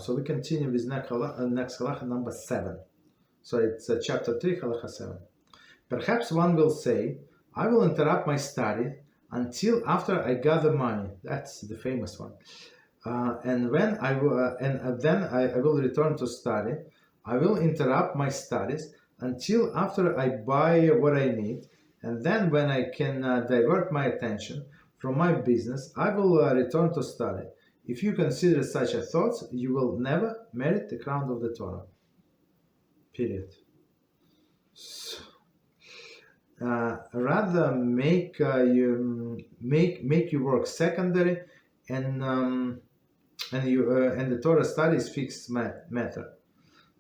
So we continue with next Halachah number 7. So it's chapter 3, Halachah 7. Perhaps one will say, I will interrupt my study until after I gather money. That's the famous one. And then I will return to study. I will interrupt my studies until after I buy what I need. And then when I can divert my attention from my business, I will return to study. If you consider such a thought, you will never merit the crown of the Torah. Period. So, rather make you work secondary, and the Torah study is fixed matter.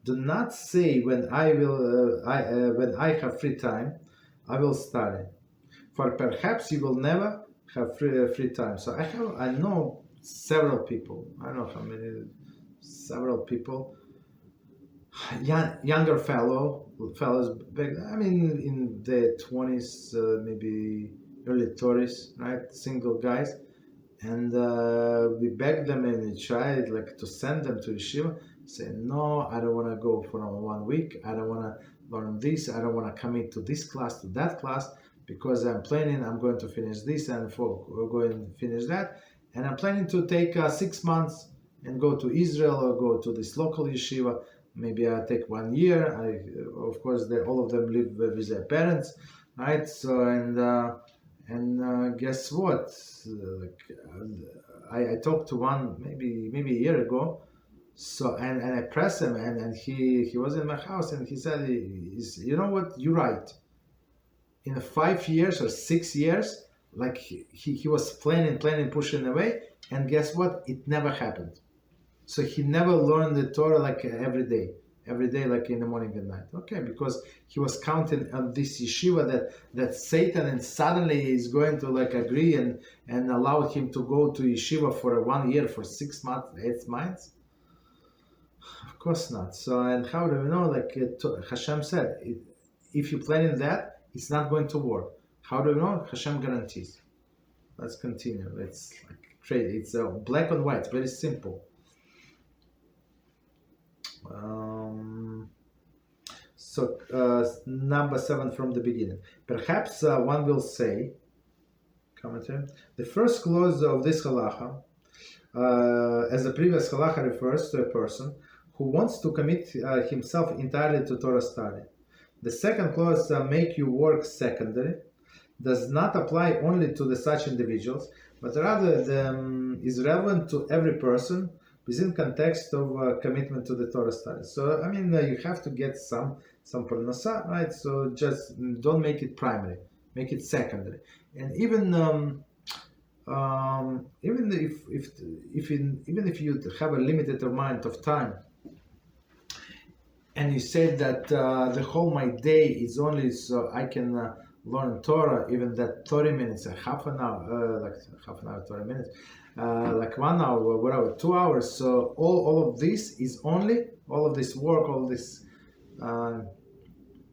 Do not say when when I have free time, I will study, for perhaps you will never have free time. So I know several people. I don't know how many. Several people. Younger fellows, in the 20s, maybe early 30s, right? Single guys, and we begged them and we tried to send them to yeshiva. Say no, I don't want to go for 1 week. I don't want to learn this. I don't want to commit to this class, to that class, because I'm going to finish this and we're going to finish that, and I'm planning to take 6 months and go to Israel or go to this local yeshiva. Maybe I take 1 year. Of course, all of them live with their parents, right? So and guess what? I talked to one maybe a year ago. So and I pressed him, and he was in my house, and he said, you know what? You're right. In 5 years or 6 years, he was planning, pushing away, and guess what? It never happened. So he never learned the Torah every day, in the morning and night. Okay, because he was counting on this yeshiva that Satan and suddenly is going to agree and allow him to go to yeshiva for 1 year, for 6 months, 8 months. Of course not. So, and how do we know? HaShem said, if you plan in that, it's not going to work. How do we know? HaShem guarantees. Let's continue. It's crazy. It's black and white. Very simple. Number 7 from the beginning. Perhaps one will say, commentary, the first clause of this halacha, as the previous halacha, refers to a person who wants to commit himself entirely to Torah study. The second clause, make you work secondary, does not apply only to such individuals, but rather is relevant to every person within context of commitment to the Torah study. So, you have to get some parnasa, right? So just don't make it primary, make it secondary. And even if you have a limited amount of time, and you said that the whole my day is only so I can learn Torah, even that 30 minutes, half an hour, 30 minutes, 1 hour, whatever, 2 hours. So all of this is only, all of this work, all this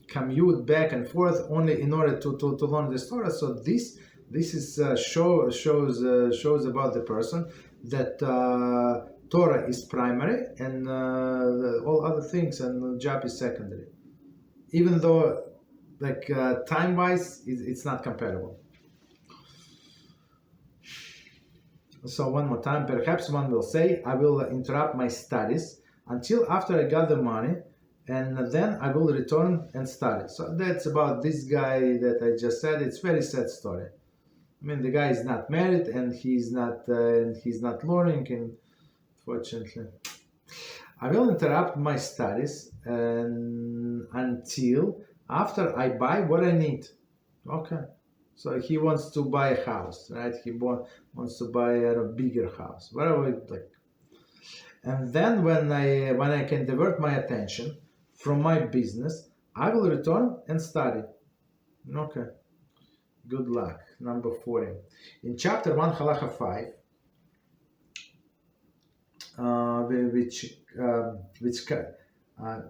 commute back and forth, only in order to learn this Torah. So this is shows about the person that Torah is primary and all other things and job is secondary, even though time wise it's not comparable. So one more time, perhaps one will say, I will interrupt my studies until after I gather money, and then I will return and study. So that's about this guy that I just said. It's very sad story. The guy is not married and he's not learning, and fortunately, I will interrupt my studies until after I buy what I need. Okay. So he wants to buy a house, right? He wants to buy a bigger house, whatever. And then when I can divert my attention from my business, I will return and study. Okay. Good luck. Number 40. In chapter 1, Halachah 5,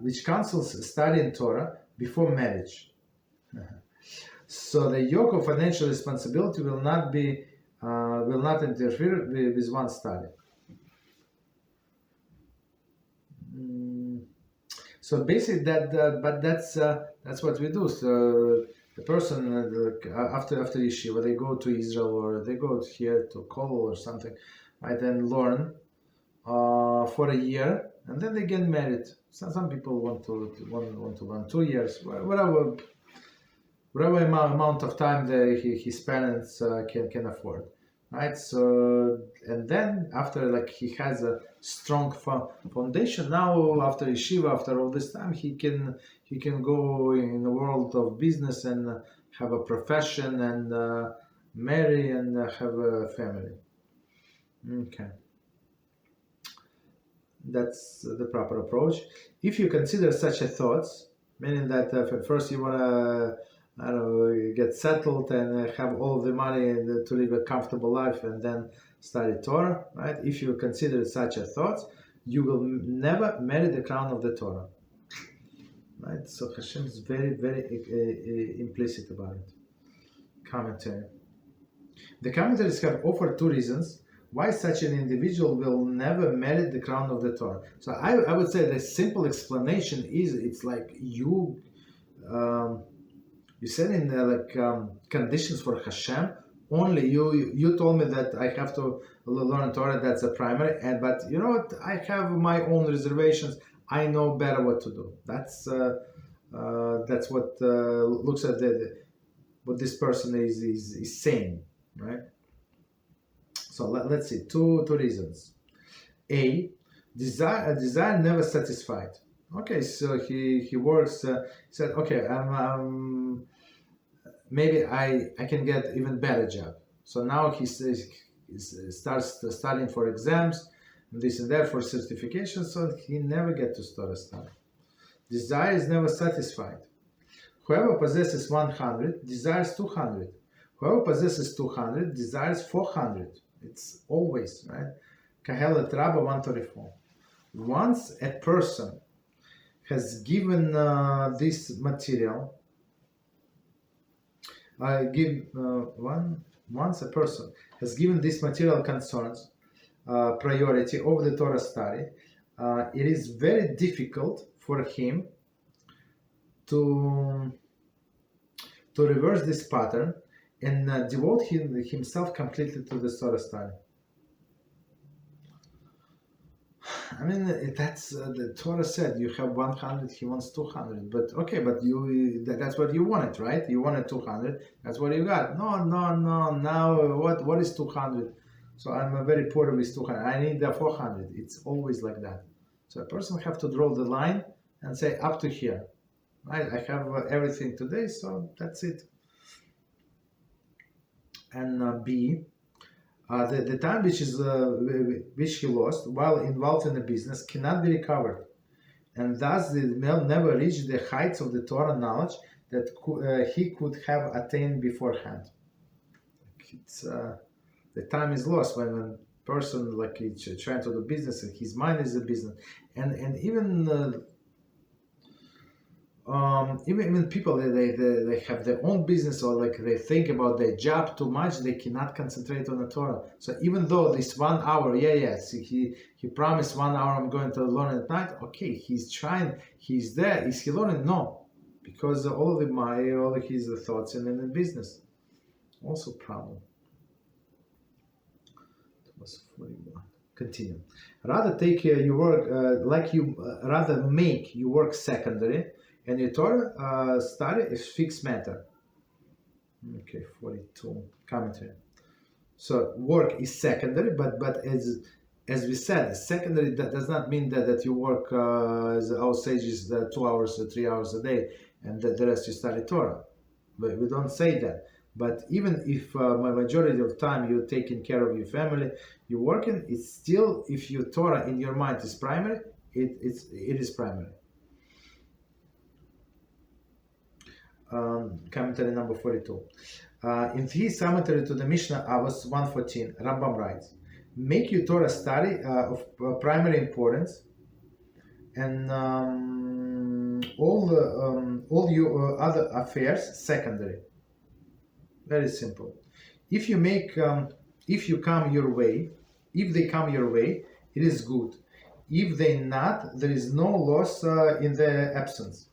which counsels studying Torah before marriage. So the yoke of financial responsibility will not interfere with one's study. So basically, but that's what we do. So the person after yeshiva, they go to Israel or they go here to Kollel or something, right? And learn for a year, and then they get married. Some people want to learn 2 years, whatever amount of time his parents can afford, right? So, and then after like he has a strong foundation, now after yeshiva, after all this time, he can go in the world of business and have a profession and marry and have a family. Okay, that's the proper approach. If you consider such a thoughts, meaning that first you want to, I don't know, get settled and have all of the money and to live a comfortable life and then study Torah, right? If you consider such a thought, you will never marry the crown of the Torah, right? So HaShem is very, very implicit about it. Commentary. The commentaries have offered two reasons why such an individual will never merit the crown of the Torah. So I would say the simple explanation is it's like you said in conditions for HaShem, only you told me that I have to learn Torah, that's a primary, but you know what, I have my own reservations, I know better what to do. That's what looks at what this person is saying, right? So let's see, two reasons. A, desire never satisfied. Okay, so he works. He said, okay, maybe I can get even better job. So now he starts studying for exams, and this and that for certification. So he never get to start a study. Desire is never satisfied. Whoever possesses 100 desires 200. Whoever possesses 200 desires 400. It's always, right? Kahelet Rabba 134. Once a person has given this material, once a person has given these material concerns priority over the Torah study, it is very difficult for him to reverse this pattern and devote himself completely to the Torah study. I mean, that's the Torah said you have 100, he wants 200. But okay, but that's what you wanted, right? You wanted 200, that's what you got. No. Now what is 200? So I'm very poor with 200. I need the 400. It's always like that. So a person have to draw the line and say up to here, right? I have everything today, so that's it. And B, the time which he lost while involved in the business cannot be recovered, and thus the male never reached the heights of the Torah knowledge that he could have attained beforehand. It's the time is lost when a person like he's trying to do business and his mind is a business, and even people they have their own business, or like they think about their job too much, they cannot concentrate on the Torah. So even though this 1 hour, he promised 1 hour I'm going to learn at night, okay, he's trying, he's there, is he learning? No, because all of his thoughts and in the business. Also problem. That was 41. Continue. Rather take your work rather make your work secondary, and your Torah study is fixed matter. Okay, 42. Commentary. So work is secondary, but as we said, secondary that does not mean that you work as our sages 2 hours or 3 hours a day, and the rest you study Torah. But we don't say that. But even if majority of time you're taking care of your family, you're working, it's still, if your Torah in your mind is primary, it is primary. Commentary number 42. In his commentary to the Mishnah Avos 114, Rambam writes, make your Torah study of primary importance, and all your other affairs secondary. Very simple. If they come your way, it is good. If they not, there is no loss in the absence.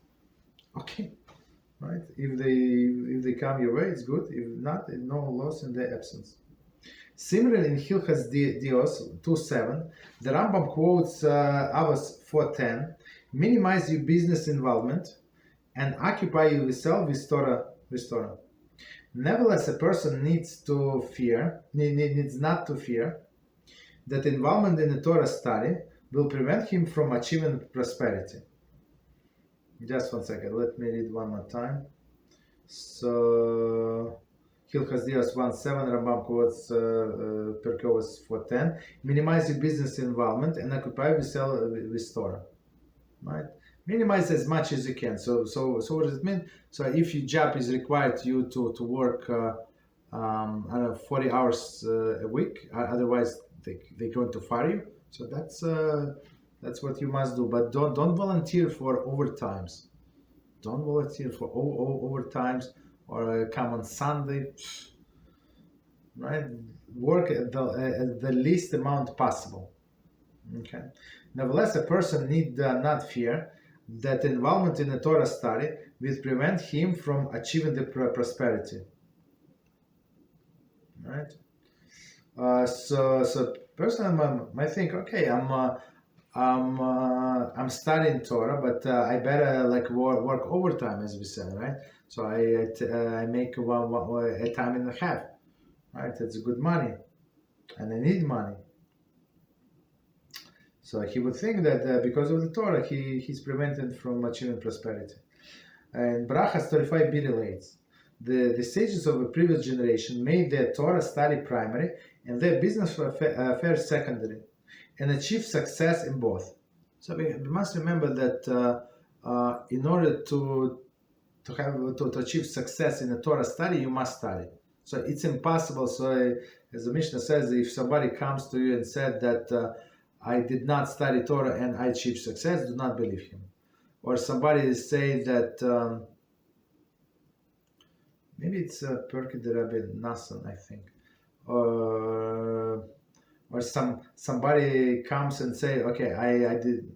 Okay, right? If they come your way, it's good. If not, no loss in the absence. Similarly, in Hilchot Dios 2:7, the Rambam quotes Avos 4:10: minimize your business involvement and occupy yourself with Torah. Nevertheless, a person needs not to fear that involvement in the Torah study will prevent him from achieving prosperity. Just 1 second, let me read one more time. So, Hilchot Dios 1:7, Rambam quotes Pirkei Avos 4:10: minimize your business involvement and occupy yourself with Torah. Right? Minimize as much as you can. So what does it mean? So if your job is required you to work, 40 hours a week, otherwise they're going to fire you. So that's what you must do. But don't volunteer for overtimes. Don't volunteer for overtimes or come on Sunday. Right? Work at the least amount possible. Okay. Nevertheless, a person need not fear that involvement in the Torah study will prevent him from achieving the prosperity. Right? So person might think, okay, I'm studying Torah, but I better work overtime, as we said, right? So I make a time and a half, right? It's good money, and I need money. So he would think that because of the Torah, he's prevented from achieving prosperity. And Brachas 35b relates, the sages of the previous generation made their Torah study primary and their business affairs secondary, and achieved success in both. So we must remember that in order to achieve success in a Torah study, you must study. So it's impossible. So as the Mishnah says, if somebody comes to you and said that I did not study Torah and I achieved success, do not believe him. Or somebody say that, maybe it's Pirkei de Rabbi Nassan, I think. Or somebody comes and say, okay, I did,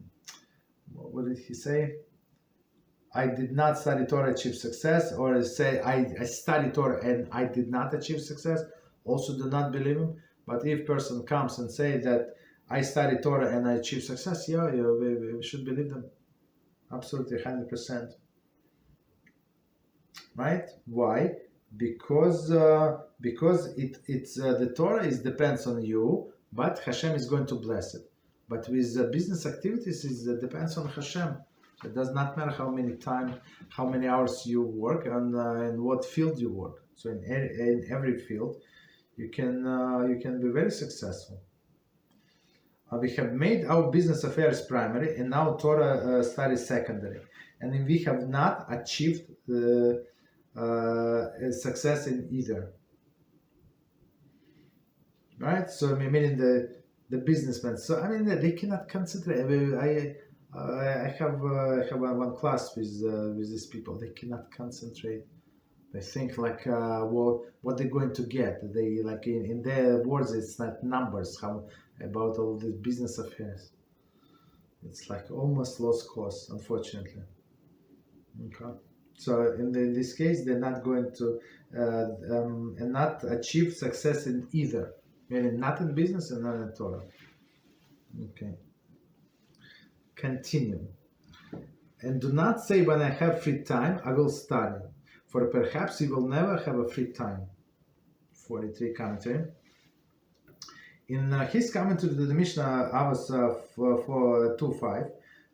what did he say? I did not study Torah, achieve success. Or say, I studied Torah and I did not achieve success. Also do not believe him. But if person comes and say that I studied Torah and I achieved success, we should believe them. Absolutely, 100%. Right? Why? Because it's the Torah depends on you, but HaShem is going to bless it. But with business activities, it depends on HaShem. So it does not matter how many hours you work, and in what field you work. So in every field, you can be very successful. We have made our business affairs primary and now Torah study secondary, and we have not achieved success in either. Right? So meaning the businessmen. So I mean they cannot concentrate. I have one class with these people. They cannot concentrate. They think what they're going to get. They in their words, it's not numbers. How about all these business affairs? It's almost lost cause, unfortunately. Okay. So in this case, they're not going to and not achieve success in either, meaning not in business and not in Torah. Okay. Continue. And do not say, when I have free time, I will study, for perhaps you will never have a free time. 43 commentary. In his commentary to the Mishnah, Avos 4:2-5,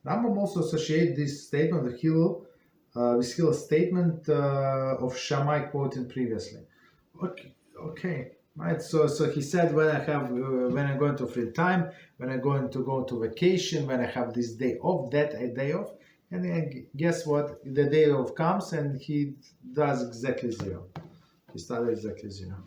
Rambam also associates this statement with Hillel's statement of Shammai quoted previously. Okay, right. So he said, when I'm going to free time, when I'm going to go to vacation, when I have this day off, that day off, and then guess what? The day off comes and he does exactly zero. He started exactly zero.